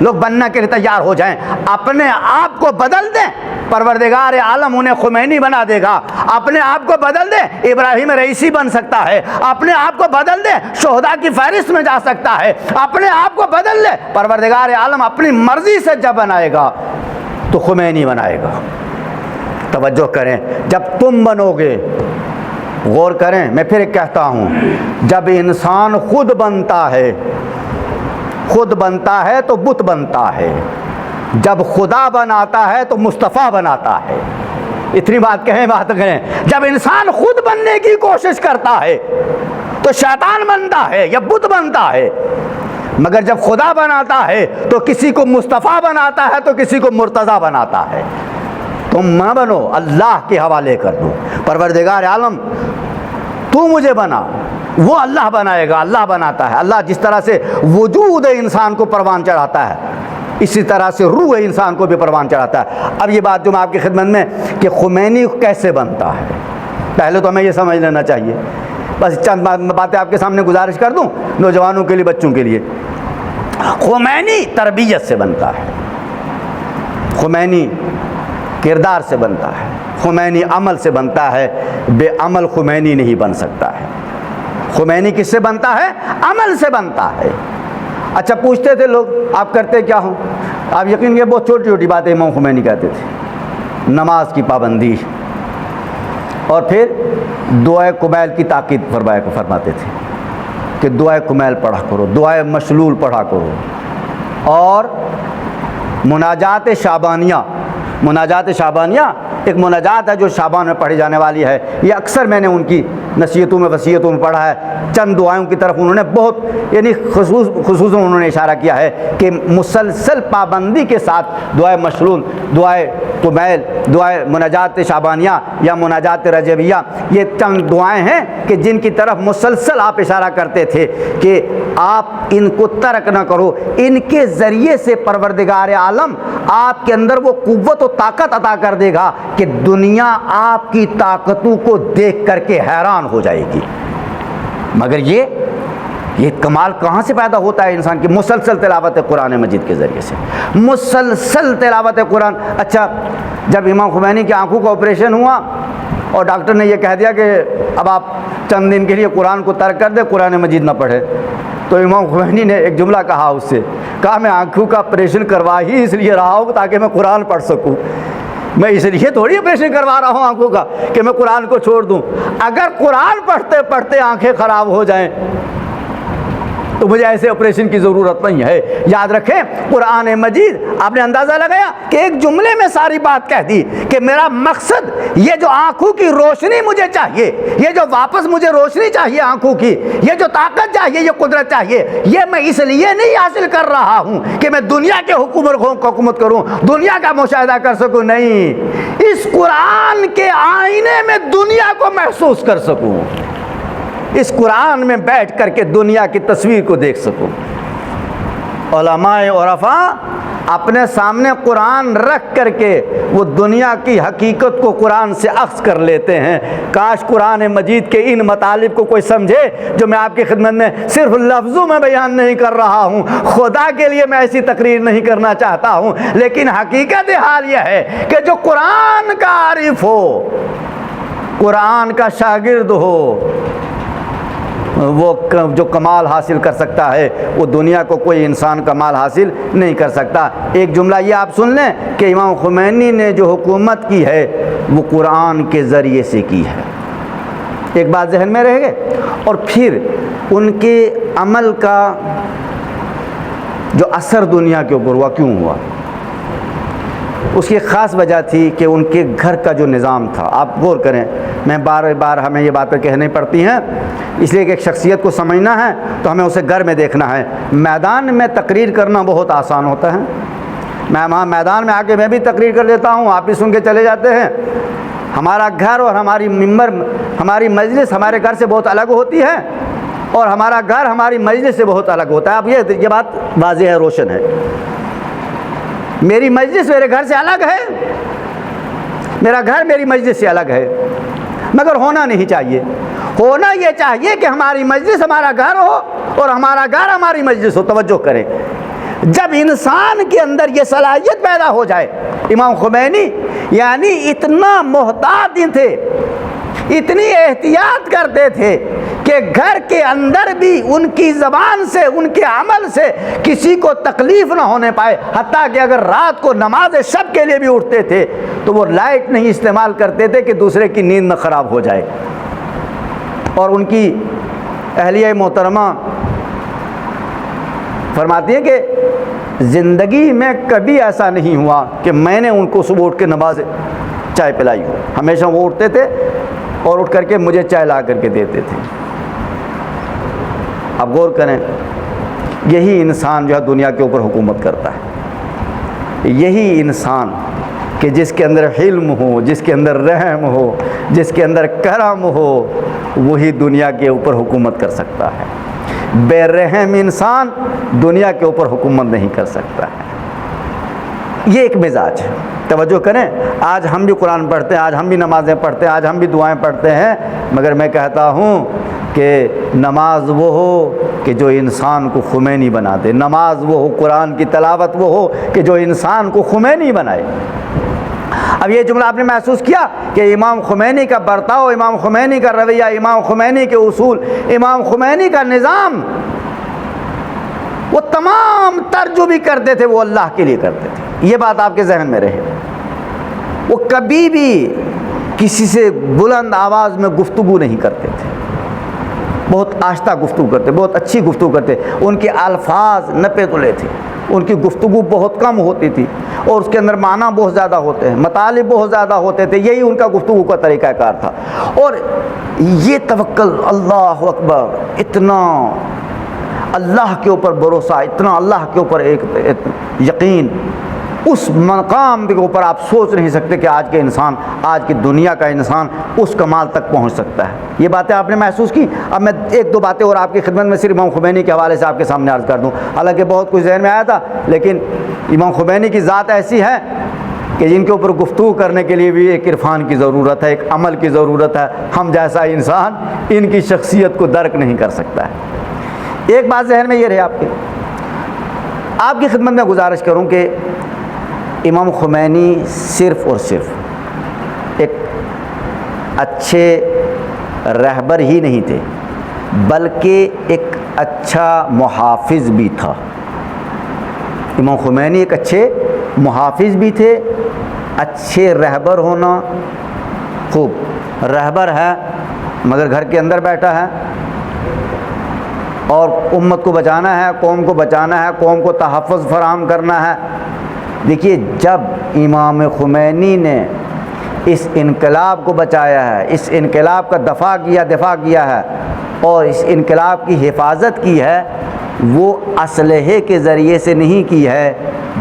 لوگ بننے کے لیے تیار ہو جائیں، اپنے آپ کو بدل دیں، پروردگار عالم انہیں خمینی بنا دے گا۔ اپنے آپ کو بدل دیں، ابراہیم رئیسی بن سکتا ہے، اپنے آپ کو بدل دیں، شہداء کی فہرست میں جا سکتا ہے، اپنے آپ کو بدل دیں، پروردگار عالم اپنی مرضی سے جب بنائے گا تو خمینی بنائے گا۔ توجہ کریں، جب تم بنو گے، غور کریں، میں پھر ایک کہتا ہوں، جب انسان خود بنتا ہے تو بت بنتا ہے، جب خدا بناتا ہے تو مصطفیٰ بناتا ہے۔ اتنی بات کہیں، بات کریں، جب انسان خود بننے کی کوشش کرتا ہے تو شیطان بنتا ہے یا بت بنتا ہے، مگر جب خدا بناتا ہے تو کسی کو مصطفیٰ بناتا ہے تو کسی کو مرتضیٰ بناتا ہے۔ تم نہ بنو، اللہ کے حوالے کر دو، پروردگار عالم تو مجھے بنا، وہ اللہ بنائے گا، اللہ بناتا ہے۔ اللہ جس طرح سے وجود انسان کو پروان چڑھاتا ہے اسی طرح سے روح انسان کو بھی پروان چڑھاتا ہے۔ اب یہ بات جو میں آپ کی خدمت میں کہ خمینی کیسے بنتا ہے، پہلے تو ہمیں یہ سمجھ لینا چاہیے، بس چند باتیں آپ کے سامنے گزارش کر دوں نوجوانوں کے لیے، بچوں کے لیے۔ خمینی تربیت سے بنتا ہے، خمینی کردار سے بنتا ہے، خمینی عمل سے بنتا ہے، بے عمل خمینی نہیں بن سکتا ہے۔ خمینی کس سے بنتا ہے؟ عمل سے بنتا ہے۔ اچھا، پوچھتے تھے لوگ آپ کرتے کیا ہوں؟ آپ یقین کہ بہت چھوٹی چھوٹی باتیں امام خمینی کہتے تھے، نماز کی پابندی، اور پھر دعائے کمیل کی تاکید فرماتے تھے کہ دعائے کمیل پڑھا کرو، دعائے مشلول پڑھا کرو، اور مناجات شعبانیہ ایک مناجات ہے جو شعبان میں پڑھی جانے والی ہے، یہ اکثر میں نے ان کی نصیحتوں میں وصیتوں میں پڑھا ہے۔ چند دعائوں کی طرف انہوں نے بہت، یعنی خصوصاً انہوں نے اشارہ کیا ہے کہ مسلسل پابندی کے ساتھ دعائے مشلول، دعائے کمیل، دعائے مناجات شعبانیہ یا مناجات رجبیہ، یہ چند دعائیں ہیں کہ جن کی طرف مسلسل آپ اشارہ کرتے تھے کہ آپ ان کو ترک نہ کرو، ان کے ذریعے سے پروردگار عالم آپ کے اندر وہ قوت و طاقت عطا کر دے گا کہ دنیا آپ کی طاقتوں کو دیکھ کر کے حیران ہو جائے گی۔ مگر یہ کمال کہاں سے پیدا ہوتا ہے انسان کی؟ مسلسل تلاوت قرآن مجید کے ذریعے سے، مسلسل تلاوت قرآن۔ اچھا، جب امام خمینی کی آنکھوں کا آپریشن ہوا اور ڈاکٹر نے یہ کہہ دیا کہ اب آپ چند دن کے لیے قرآن کو ترک کر دیں، قرآن مجید نہ پڑھے، تو امام خمینی نے ایک جملہ کہا اس سے، کہا میں آنکھوں کا آپریشن کروا ہی اس لیے رہا ہوں تاکہ میں قرآن پڑھ سکوں، میں اس لیے تھوڑی آپریشن کروا رہا ہوں آنکھوں کا کہ میں قرآن کو چھوڑ دوں۔ اگر قرآن پڑھتے پڑھتے آنکھیں خراب ہو جائیں تو مجھے ایسے آپریشن کی ضرورت نہیں ہے۔ یاد رکھیں قرآن مجید، آپ نے اندازہ لگایا کہ ایک جملے میں ساری بات کہہ دی کہ میرا مقصد یہ جو آنکھوں کی روشنی مجھے چاہیے، یہ جو واپس مجھے روشنی چاہیے آنکھوں کی، یہ جو طاقت چاہیے، یہ قدرت چاہیے، یہ میں اس لیے نہیں حاصل کر رہا ہوں کہ میں دنیا کے حکومت کروں، دنیا کا مشاہدہ کر سکوں، نہیں، اس قرآن کے آئینے میں دنیا کو محسوس کر سکوں، اس قرآن میں بیٹھ کر کے دنیا کی تصویر کو دیکھ سکوں۔ علماء عرفاء اپنے سامنے قرآن رکھ کر کے وہ دنیا کی حقیقت کو قرآن سے اخذ کر لیتے ہیں۔ کاش قرآن مجید کے ان مطالب کو کوئی سمجھے جو میں آپ کی خدمت میں صرف لفظوں میں بیان نہیں کر رہا ہوں، خدا کے لیے میں ایسی تقریر نہیں کرنا چاہتا ہوں، لیکن حقیقت حال یہ ہے کہ جو قرآن کا عارف ہو، قرآن کا شاگرد ہو، وہ جو کمال حاصل کر سکتا ہے وہ دنیا کو کوئی انسان کمال حاصل نہیں کر سکتا۔ ایک جملہ یہ آپ سن لیں کہ امام خمینی نے جو حکومت کی ہے وہ قرآن کے ذریعے سے کی ہے، ایک بات ذہن میں رہے گے۔ اور پھر ان کے عمل کا جو اثر دنیا کے اوپر ہوا، کیوں ہوا؟ اس کی خاص وجہ تھی کہ ان کے گھر کا جو نظام تھا، آپ غور کریں، میں بار بار ہمیں یہ باتیں کہنی پڑتی ہیں اس لیے کہ ایک شخصیت کو سمجھنا ہے تو ہمیں اسے گھر میں دیکھنا ہے۔ میدان میں تقریر کرنا بہت آسان ہوتا ہے، میں وہاں میدان میں آ کے میں بھی تقریر کر لیتا ہوں، آپ بھی سن کے چلے جاتے ہیں۔ ہمارا گھر اور ہماری ممبر، ہماری مجلس ہمارے گھر سے بہت الگ ہوتی ہے، اور ہمارا گھر ہماری مجلس سے بہت الگ ہوتا ہے۔ اب یہ بات واضح ہے، روشن ہے۔ میری مجلس میرے گھر سے الگ ہے، میرا گھر میری مجلس سے الگ ہے، مگر ہونا نہیں چاہیے۔ ہونا یہ چاہیے کہ ہماری مجلس ہمارا گھر ہو اور ہمارا گھر ہماری مجلس ہو۔ توجہ کریں، جب انسان کے اندر یہ صلاحیت پیدا ہو جائے، امام خمینی یعنی اتنا محتاط تھے، اتنی احتیاط کرتے تھے کہ گھر کے اندر بھی ان کی زبان سے، ان کے عمل سے کسی کو تکلیف نہ ہونے پائے۔ حتیٰ کہ اگر رات کو نماز شب کے لیے بھی اٹھتے تھے تو وہ لائٹ نہیں استعمال کرتے تھے کہ دوسرے کی نیند نہ خراب ہو جائے۔ اور ان کی اہلیہ محترمہ فرماتی ہے کہ زندگی میں کبھی ایسا نہیں ہوا کہ میں نے ان کو صبح اٹھ کے نماز چائے پلائی ہو، ہمیشہ وہ اٹھتے تھے اور اٹھ کر کے مجھے چائے لا کر کے دیتے تھے۔ اب غور کریں، یہی انسان جو ہے دنیا کے اوپر حکومت کرتا ہے، یہی انسان کہ جس کے اندر حلم ہو، جس کے اندر رحم ہو، جس کے اندر کرم ہو، وہی دنیا کے اوپر حکومت کر سکتا ہے۔ بے رحم انسان دنیا کے اوپر حکومت نہیں کر سکتا ہے۔ یہ ایک مزاج ہے۔ توجہ کریں، آج ہم بھی قرآن پڑھتے ہیں، آج ہم بھی نمازیں پڑھتے ہیں، آج ہم بھی دعائیں پڑھتے ہیں، مگر میں کہتا ہوں کہ نماز وہ ہو کہ جو انسان کو خمینی بنا دے، نماز وہ ہو، قرآن کی تلاوت وہ ہو کہ جو انسان کو خمینی بنائے۔ اب یہ جملہ آپ نے محسوس کیا کہ امام خمینی کا برتاؤ، امام خمینی کا رویہ، امام خمینی کے اصول، امام خمینی کا نظام، وہ تمام تر جو بھی کرتے تھے وہ اللہ کے لیے کرتے تھے۔ یہ بات آپ کے ذہن میں رہے۔ وہ کبھی بھی کسی سے بلند آواز میں گفتگو نہیں کرتے تھے، بہت آہستہ گفتگو کرتے، بہت اچھی گفتگو کرتے، ان کے الفاظ نپے تلے تھے، ان کی گفتگو بہت کم ہوتی تھی اور اس کے اندر معنی بہت زیادہ ہوتے ہیں، مطالب بہت زیادہ ہوتے تھے، یہی ان کا گفتگو کا طریقہ کار تھا۔ اور یہ توکل، اللہ اکبر، اتنا اللہ کے اوپر بھروسہ، اتنا اللہ کے اوپر ایک یقین، اس مقام کے اوپر آپ سوچ نہیں سکتے کہ آج کے انسان، آج کی دنیا کا انسان اس کمال تک پہنچ سکتا ہے۔ یہ باتیں آپ نے محسوس کی۔ اب میں ایک دو باتیں اور آپ کی خدمت میں صرف امام خمینی کے حوالے سے آپ کے سامنے عرض کر دوں، حالانکہ بہت کچھ ذہن میں آیا تھا، لیکن امام خمینی کی ذات ایسی ہے کہ جن کے اوپر گفتگو کرنے کے لیے بھی ایک عرفان کی ضرورت ہے، ایک عمل کی ضرورت ہے۔ ہم جیسا انسان ان کی شخصیت کو درک نہیں کر سکتا ہے۔ ایک بات ذہن میں یہ رہے آپ کی خدمت میں گزارش کروں کہ امام خمینی صرف اور صرف ایک اچھے رہبر ہی نہیں تھے بلکہ ایک اچھا محافظ بھی تھا۔ امام خمینی ایک اچھے محافظ بھی تھے۔ اچھے رہبر ہونا خوب، رہبر ہے مگر گھر کے اندر بیٹھا ہے اور امت کو بچانا ہے، قوم کو بچانا ہے، قوم کو تحفظ فراہم کرنا ہے۔ دیکھیے جب امام خمینی نے اس انقلاب کو بچایا ہے، اس انقلاب کا دفاع کیا ہے اور اس انقلاب کی حفاظت کی ہے، وہ اسلحے کے ذریعے سے نہیں کی ہے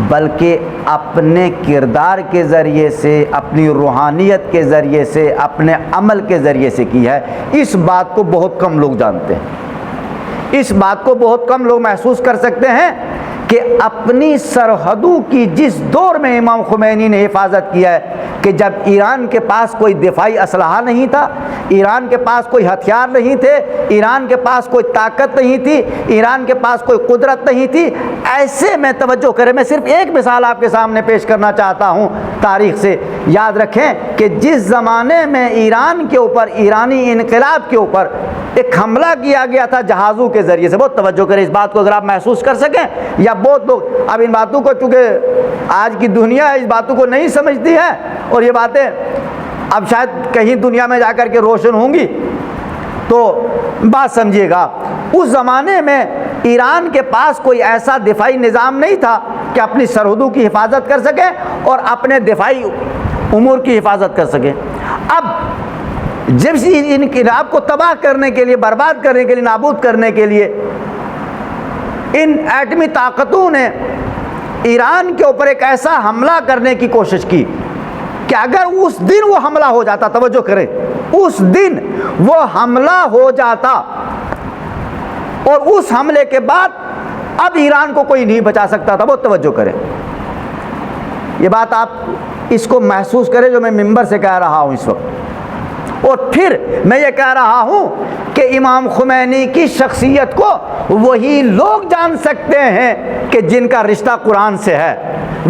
بلکہ اپنے کردار کے ذریعے سے، اپنی روحانیت کے ذریعے سے، اپنے عمل کے ذریعے سے کی ہے۔ اس بات کو بہت کم لوگ جانتے ہیں، اس بات کو بہت کم لوگ محسوس کر سکتے ہیں کہ اپنی سرحدوں کی جس دور میں امام خمینی نے حفاظت کیا ہے کہ جب ایران کے پاس کوئی دفاعی اسلحہ نہیں تھا، ایران کے پاس کوئی ہتھیار نہیں تھے، ایران کے پاس کوئی طاقت نہیں تھی، ایران کے پاس کوئی قدرت نہیں تھی، ایسے میں توجہ کریں، میں صرف ایک مثال آپ کے سامنے پیش کرنا چاہتا ہوں تاریخ سے۔ یاد رکھیں کہ جس زمانے میں ایران کے اوپر، ایرانی انقلاب کے اوپر ایک حملہ کیا گیا تھا جہازوں کے ذریعے سے، بہت توجہ کریں اس بات کو اگر آپ محسوس کر سکیں، یا بہت لوگ اب ان باتوں کو، چونکہ آج کی دنیا اس باتوں کو نہیں سمجھتی ہے اور یہ باتیں اب شاید کہیں دنیا میں جا کر کے روشن ہوں گی، تو بات سمجھیے گا۔ اس زمانے میں ایران کے پاس کوئی ایسا دفاعی نظام نہیں تھا کہ اپنی سرحدوں کی حفاظت کر سکے اور اپنے دفاعی امور کی حفاظت کر سکے۔ اب جب سے انقلاب کو تباہ کرنے کے لیے، برباد کرنے کے لیے، نابود کرنے کے لیے ان ایٹمی طاقتوں نے ایران کے اوپر ایک ایسا حملہ کرنے کی کوشش کی کہ اگر اس دن وہ حملہ ہو جاتا، توجہ کریں، اس دن وہ حملہ ہو جاتا اور اس حملے کے بعد اب ایران کو کوئی نہیں بچا سکتا تھا، بہت توجہ کریں، یہ بات آپ اس کو محسوس کریں جو میں ممبر سے کہہ رہا ہوں اس وقت۔ اور پھر میں یہ کہہ رہا ہوں کہ امام خمینی کی شخصیت کو وہی لوگ جان سکتے ہیں کہ جن کا رشتہ قرآن سے ہے،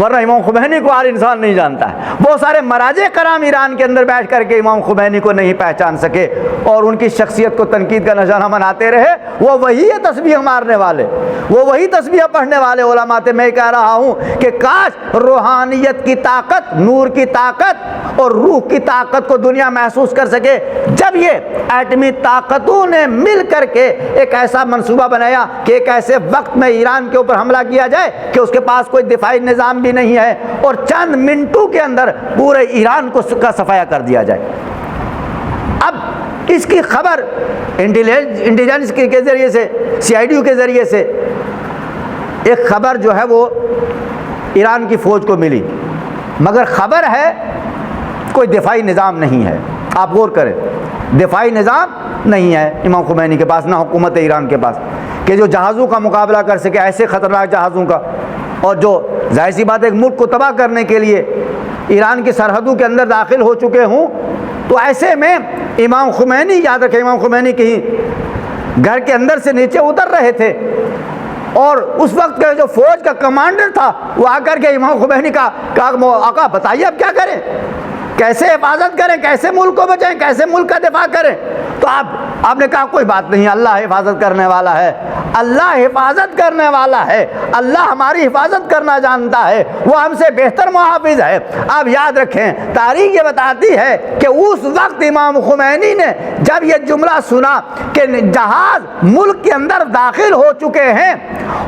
ورنہ امام خمینی کو ہر انسان نہیں جانتا ہے۔ بہت سارے مراجع کرام ایران کے اندر بیٹھ کر کے امام خمینی کو نہیں پہچان سکے اور ان کی شخصیت کو تنقید کا نشانہ بناتے رہے۔ وہ وہی ہے تسبیح مارنے والے، وہ وہی تسبیح پڑھنے والے علماء تھے۔ میں کہہ رہا ہوں کہ کاش روحانیت کی طاقت، نور کی طاقت اور روح کی طاقت کو دنیا محسوس کر سکے جب یہ ایٹمی طاقتوں نے مل کر کے ایک ایسا منصوبہ بنایا کہ ایک ایسے وقت میں ایران کے اوپر حملہ کیا جائے کہ اس کے پاس کوئی دفاعی نظام بھی نہیں ہے اور چند منٹوں کے اندر پورے ایران کو کا صفایا کر دیا جائے۔ اب اس کی خبر انٹیلیجنس کے ذریعے سے، CID کے ذریعے سے ایک خبر جو ہے وہ ایران کی فوج کو ملی، مگر خبر ہے کوئی دفاعی نظام نہیں ہے۔ آپ غور کریں، دفاعی نظام نہیں ہے امام خمینی کے پاس، نہ حکومت ایران کے پاس کہ جو جہازوں کا مقابلہ کر سکے، ایسے خطرناک جہازوں کا، اور جو ظاہر سی بات ہے ایک ملک کو تباہ کرنے کے لیے ایران کی سرحدوں کے اندر داخل ہو چکے ہوں۔ تو ایسے میں امام خمینی، یاد رکھیں امام خمینی کہیں گھر کے اندر سے نیچے اتر رہے تھے اور اس وقت کا جو فوج کا کمانڈر تھا وہ آ کر کے امام خمینی کا کہا آقا بتائیے اب کیا کریں، کیسے حفاظت کریں، کیسے ملک کو بچائیں، کیسے ملک کا دفاع کریں؟ تو آپ نے کہا کوئی بات نہیں، اللہ حفاظت کرنے والا ہے، اللہ حفاظت کرنے والا ہے، اللہ ہماری حفاظت کرنا جانتا ہے، وہ ہم سے بہتر محافظ ہے۔ اب یاد رکھیں تاریخ یہ بتاتی ہے کہ اس وقت امام خمینی نے جب یہ جملہ سنا کہ جہاز ملک کے اندر داخل ہو چکے ہیں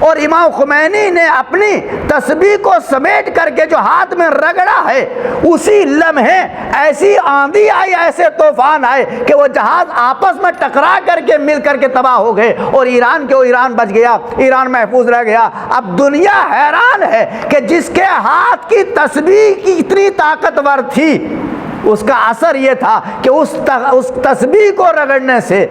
اور امام خمینی نے اپنی تسبیح کو سمیٹ کر کے جو ہاتھ میں رگڑا ہے، اسی لمحے ایسی آندھی آئی، ایسے طوفان آئے کہ وہ جہاز آپس میں ٹکرا کر کے مل کر کے تباہ ہو گئے اور ایران بچ گیا، ایران محفوظ رہ گیا۔ اب دنیا حیران ہے کہ جس کے ہاتھ کی تسبیح کی اتنی طاقتور تھی، اس کا اثر یہ تھا کہ اس تسبیح کو رگڑنے سے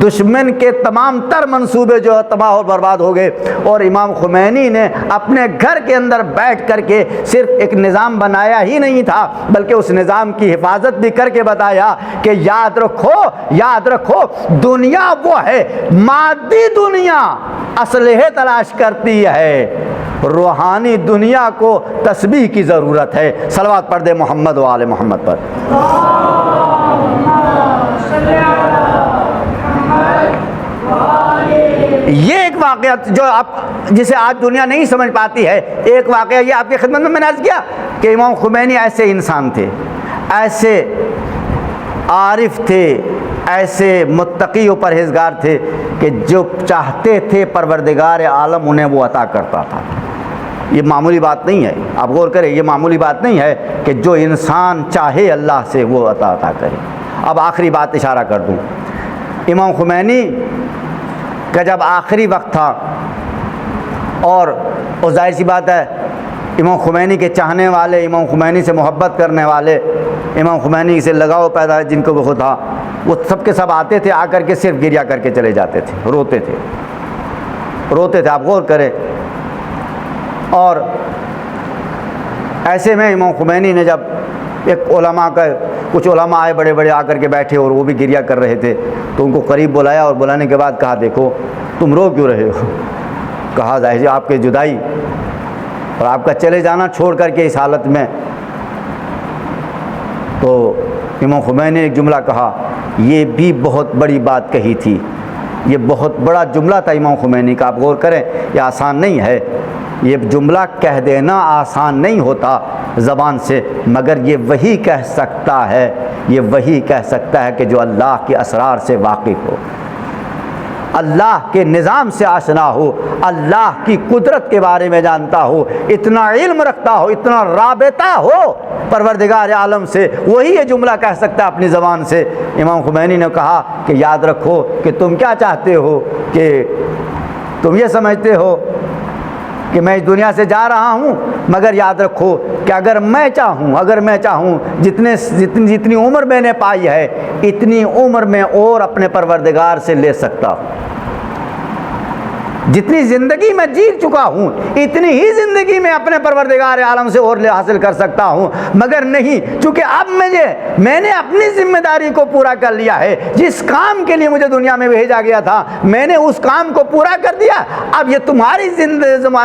دشمن کے تمام تر منصوبے جو تباہ اور برباد ہو گئے۔ اور امام خمینی نے اپنے گھر کے اندر بیٹھ کر کے صرف ایک نظام بنایا ہی نہیں تھا بلکہ اس نظام کی حفاظت بھی کر کے بتایا کہ یاد رکھو دنیا وہ ہے، مادی دنیا اسلحے تلاش کرتی ہے روحانی دنیا کو تسبیح کی ضرورت ہے۔ صلوات پڑھ دے محمد و آل محمد پر۔ یہ ایک واقعہ جو جسے آج دنیا نہیں سمجھ پاتی ہے، ایک واقعہ یہ آپ کی خدمت میں نے عرض کیا کہ امام خمینی ایسے انسان تھے، ایسے عارف تھے، ایسے متقی و پرہیزگار تھے کہ جو چاہتے تھے پروردگار عالم انہیں وہ عطا کرتا تھا۔ یہ معمولی بات نہیں ہے، آپ غور کریں، یہ معمولی بات نہیں ہے کہ جو انسان چاہے اللہ سے وہ عطا کرے۔ اب آخری بات اشارہ کر دوں، امام خمینی کا جب آخری وقت تھا اور ظاہر سی بات ہے امام خمینی کے چاہنے والے، امام خمینی سے محبت کرنے والے، امام خمینی سے لگاؤ پیدا جن کو وہ تھا، وہ سب کے سب آتے تھے، آ کر کے صرف گریا کر کے چلے جاتے تھے، روتے تھے، آپ غور کریں۔ اور ایسے میں امام خمینی نے جب ایک علماء کا کچھ علماء آئے بڑے بڑے، آ کر کے بیٹھے اور وہ بھی گریا کر رہے تھے، تو ان کو قریب بلایا اور بلانے کے بعد کہا دیکھو تم رو کیوں رہے ہو؟ کہا ظاہر آپ کے جدائی اور آپ کا چلے جانا چھوڑ کر کے اس حالت میں۔ تو امام خمینی نے ایک جملہ کہا، یہ بھی بہت بڑی بات کہی تھی، یہ بہت بڑا جملہ تھا امام خمینی کا، آپ غور کریں، یہ آسان نہیں ہے، یہ جملہ کہہ دینا آسان نہیں ہوتا زبان سے، مگر یہ وہی کہہ سکتا ہے، یہ وہی کہہ سکتا ہے کہ جو اللہ کے اسرار سے واقف ہو، اللہ کے نظام سے آشنا ہو، اللہ کی قدرت کے بارے میں جانتا ہو، اتنا علم رکھتا ہو، اتنا رابطہ ہو پروردگار عالم سے، وہی یہ جملہ کہہ سکتا ہے اپنی زبان سے۔ امام خمینی نے کہا کہ یاد رکھو کہ تم کیا چاہتے ہو، کہ تم یہ سمجھتے ہو کہ میں اس دنیا سے جا رہا ہوں، مگر یاد رکھو کہ اگر میں چاہوں جتنی عمر میں نے پائی ہے اتنی عمر میں اور اپنے پروردگار سے لے سکتا ہوں، جتنی زندگی میں جی چکا ہوں اتنی ہی زندگی میں اپنے پروردگار عالم سے اور حاصل کر سکتا ہوں، مگر نہیں، چونکہ اب میں نے اپنی ذمہ داری کو پورا کر لیا ہے، جس کام کے لیے مجھے دنیا میں بھیجا گیا تھا میں نے اس کام کو پورا کر دیا، اب یہ تمہاری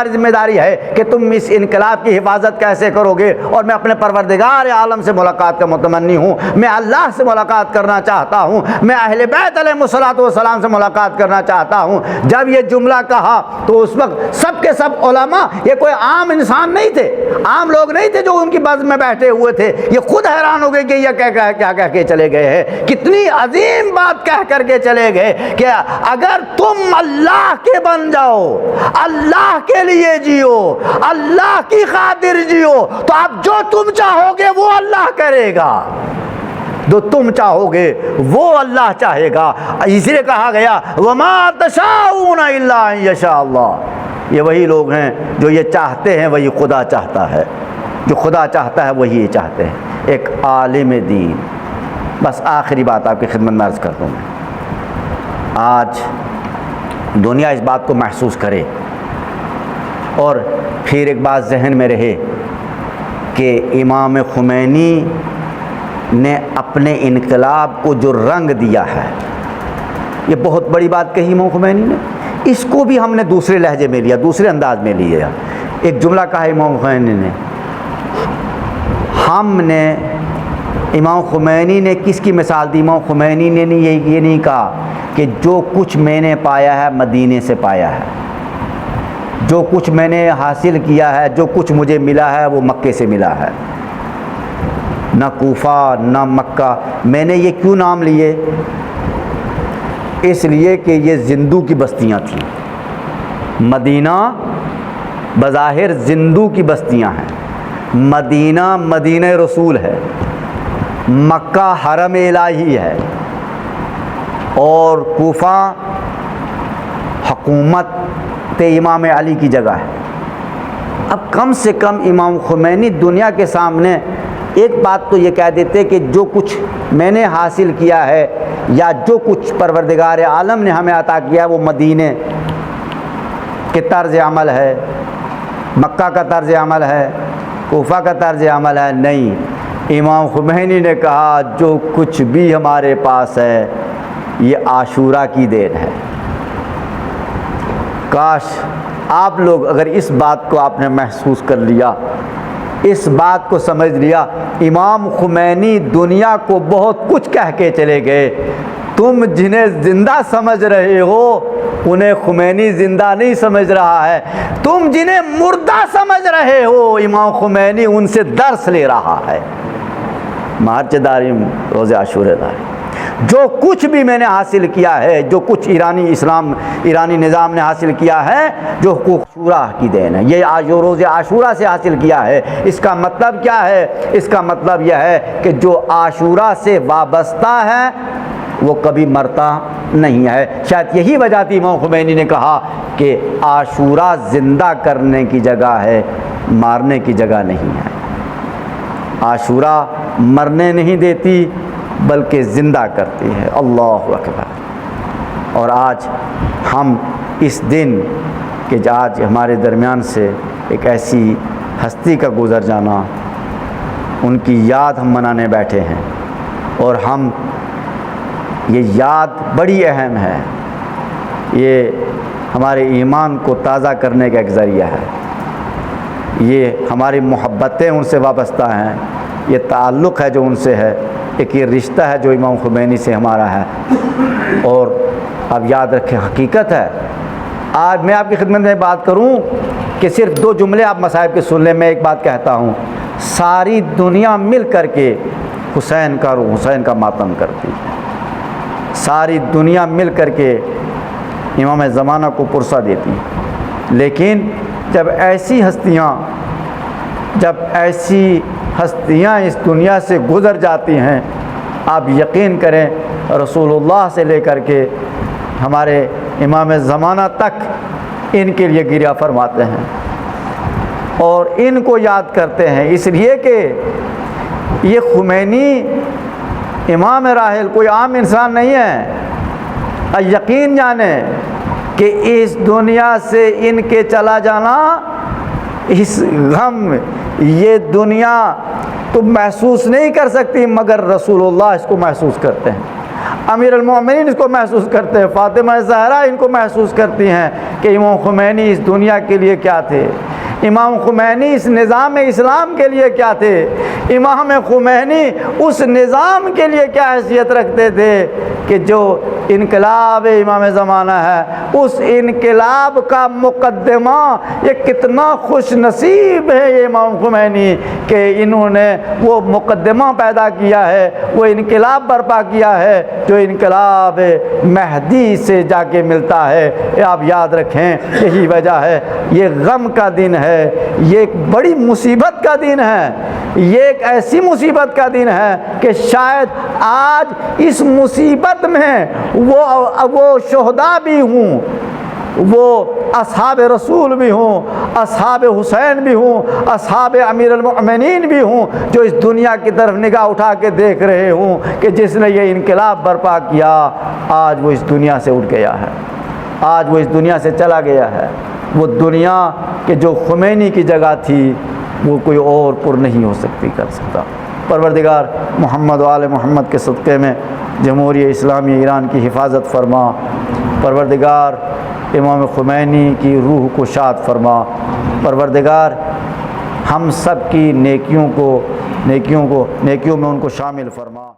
ذمہ داری ہے کہ تم اس انقلاب کی حفاظت کیسے کرو گے، اور میں اپنے پروردگار عالم سے ملاقات کا متمنی ہوں، میں اللہ سے ملاقات کرنا چاہتا ہوں، میں اہل بیت علیہ الصلوۃ والسلام سے ملاقات کرنا چاہتا ہوں۔ جب یہ جملہ کہا تو اس وقت سب کے سب علماء، یہ کوئی عام انسان نہیں تھے، عام لوگ نہیں تھے جو ان کی بزم میں بیٹھے ہوئے تھے، یہ خود حیران ہو گئے کہ یہ کیا کہہ کے چلے گئے ہیں، کتنی عظیم بات کہہ کر کے چلے گئے کہ اگر تم اللہ کے بن جاؤ، اللہ کے لیے جیو، اللہ کی خاطر جیو، تو اب جو تم چاہو گے وہ اللہ کرے گا، جو تم چاہو گے وہ اللہ چاہے گا۔ اس لیے کہا گیا وما تشاءون الا ان یشاء اللہ، یہ وہی لوگ ہیں جو یہ چاہتے ہیں وہی خدا چاہتا ہے، جو خدا چاہتا ہے وہی یہ چاہتے ہیں۔ ایک عالم دین، بس آخری بات آپ کی خدمت میں عرض کر دوں میں، آج دنیا اس بات کو محسوس کرے اور پھر ایک بات ذہن میں رہے کہ امام خمینی نے اپنے انقلاب کو جو رنگ دیا ہے، یہ بہت بڑی بات کہی امام خمینی نے، اس کو بھی ہم نے دوسرے لہجے میں لیا، دوسرے انداز میں لیا۔ ایک جملہ کہا امام خمینی نے، امام خمینی نے کس کی مثال دی؟ امام خمینی نے یہ نہیں کہا کہ جو کچھ میں نے پایا ہے مدینے سے پایا ہے، جو کچھ میں نے حاصل کیا ہے، جو کچھ مجھے ملا ہے وہ مکے سے ملا ہے، نہ کوفہ نہ مکہ۔ میں نے یہ کیوں نام لیے؟ اس لیے کہ یہ زندو کی بستیاں تھیں، مدینہ بظاہر زندو کی بستیاں ہیں، مدینہ رسول ہے، مکہ حرم الہی ہے، اور کوفہ حکومت امام علی کی جگہ ہے۔ اب کم سے کم امام خمینی دنیا کے سامنے ایک بات تو یہ کہہ دیتے کہ جو کچھ میں نے حاصل کیا ہے یا جو کچھ پروردگار عالم نے ہمیں عطا کیا ہے وہ مدینے کے طرز عمل ہے، مکہ کا طرز عمل ہے، کوفہ کا طرز عمل ہے۔ نہیں، امام خمینی نے کہا جو کچھ بھی ہمارے پاس ہے یہ عاشورہ کی دین ہے۔ کاش آپ لوگ اگر اس بات کو آپ نے محسوس کر لیا، اس بات کو سمجھ لیا، امام خمینی دنیا کو بہت کچھ کہہ کے چلے گئے، تم جنہیں زندہ سمجھ رہے ہو انہیں خمینی زندہ نہیں سمجھ رہا ہے، تم جنہیں مردہ سمجھ رہے ہو امام خمینی ان سے درس لے رہا ہے۔ مارچ داریم روز عاشورہ داریم، جو کچھ بھی میں نے حاصل کیا ہے، جو کچھ ایرانی نظام نے حاصل کیا ہے، جو حقوق عاشورہ کی دین ہے، یہ جو روز عاشورہ سے حاصل کیا ہے۔ اس کا مطلب کیا ہے؟ اس کا مطلب یہ ہے کہ جو عاشورہ سے وابستہ ہے وہ کبھی مرتا نہیں ہے۔ شاید یہی وجہ تھی امام خمینی نے کہا کہ عاشورہ زندہ کرنے کی جگہ ہے، مارنے کی جگہ نہیں ہے۔ عاشورہ مرنے نہیں دیتی بلکہ زندہ کرتی ہے۔ اللہ اکبر۔ اور آج ہم اس دن کہ آج ہمارے درمیان سے ایک ایسی ہستی کا گزر جانا، ان کی یاد ہم منانے بیٹھے ہیں، اور ہم یہ یاد بڑی اہم ہے، یہ ہمارے ایمان کو تازہ کرنے کا ایک ذریعہ ہے، یہ ہماری محبتیں ان سے وابستہ ہیں، یہ تعلق ہے جو ان سے ہے، ایک یہ رشتہ ہے جو امام خمینی سے ہمارا ہے۔ اور اب یاد رکھیں، حقیقت ہے، آج میں آپ کی خدمت میں بات کروں کہ صرف 2 جملے آپ مصائب کے سن لیں، میں ایک بات کہتا ہوں، ساری دنیا مل کر کے حسین کا ماتم کرتی ہے، ساری دنیا مل کر کے امام زمانہ کو پرسہ دیتی، لیکن جب ایسی ہستیاں اس دنیا سے گزر جاتی ہیں، آپ یقین کریں رسول اللہ سے لے کر کے ہمارے امام زمانہ تک ان کے لیے گریہ فرماتے ہیں اور ان کو یاد کرتے ہیں، اس لیے کہ یہ خمینی امام راحل کوئی عام انسان نہیں ہے۔ یقین جانیں کہ اس دنیا سے ان کے چلا جانا، اس غم، یہ دنیا تو محسوس نہیں کر سکتی مگر رسول اللہ اس کو محسوس کرتے ہیں، امیر المومنین اس کو محسوس کرتے ہیں، فاطمہ زہرا ان کو محسوس کرتی ہیں کہ امام خمینی اس دنیا کے لیے کیا تھے، امام خمینی اس نظام اسلام کے لیے کیا تھے، امام خمینی اس نظام کے لیے کیا حیثیت رکھتے تھے کہ جو انقلاب امام زمانہ ہے، اس انقلاب کا مقدمہ، یہ کتنا خوش نصیب ہے یہ امام خمینی کہ انہوں نے وہ مقدمہ پیدا کیا ہے، وہ انقلاب برپا کیا ہے جو انقلاب مہدی سے جا کے ملتا ہے۔ آپ یاد رکھیں، یہی وجہ ہے، یہ غم کا دن ہے، یہ ایک بڑی مصیبت کا دن ہے، یہ ایک ایسی مصیبت کا دن ہے کہ شاید آج اس مصیبت میں وہ شہداء بھی ہوں، وہ اصحاب رسول بھی ہوں، اصحاب حسین بھی ہوں، اصحاب امیر المؤمنین بھی ہوں، جو اس دنیا کی طرف نگاہ اٹھا کے دیکھ رہے ہوں کہ جس نے یہ انقلاب برپا کیا آج وہ اس دنیا سے اٹھ گیا ہے، آج وہ اس دنیا سے چلا گیا ہے۔ وہ دنیا کہ جو خمینی کی جگہ تھی وہ کوئی اور پر نہیں ہو سکتی کر سکتا۔ پروردگار محمد و آل محمد کے صدقے میں جمہوریہ اسلامی ایران کی حفاظت فرما، پروردگار امام خمینی کی روح کو شاد فرما، پروردگار ہم سب کی نیکیوں میں ان کو شامل فرما۔